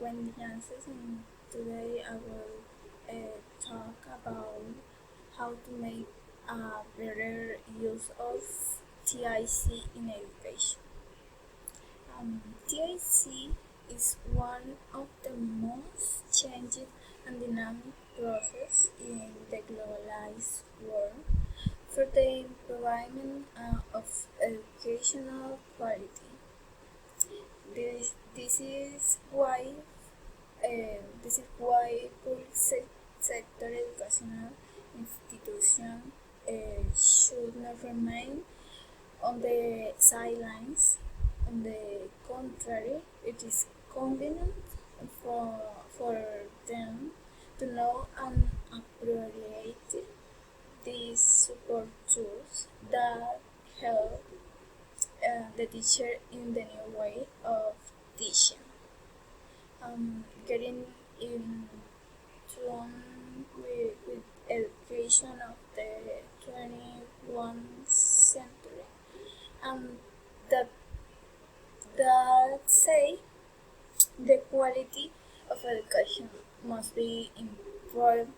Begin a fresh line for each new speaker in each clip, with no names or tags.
friend Janses, and today I will talk about how to make a better use of TIC in education. TIC is one of the most changing and dynamic process in the globalized world for the improvement of educational quality. This is why public sector educational institutions should not remain on the sidelines. On the contrary, it is convenient for them to know and appropriate these support tools that help the teacher in the new way of teaching. Getting in tune with education of the 21st century, and that say the quality of education must be improved.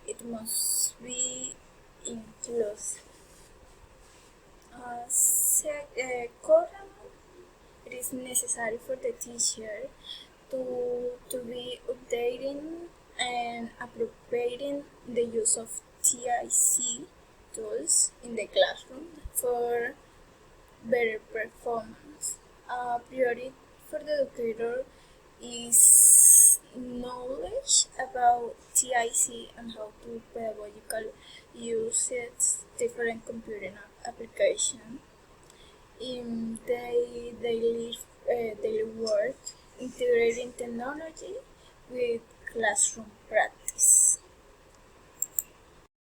It must be inclusive. Currently, it is necessary for the teacher to be updating and appropriating the use of TIC tools in the classroom for better performance. A priority for the educator is knowledge about TIC and how to pedagogical use its different computing application in their daily work, integrating technology with classroom practice.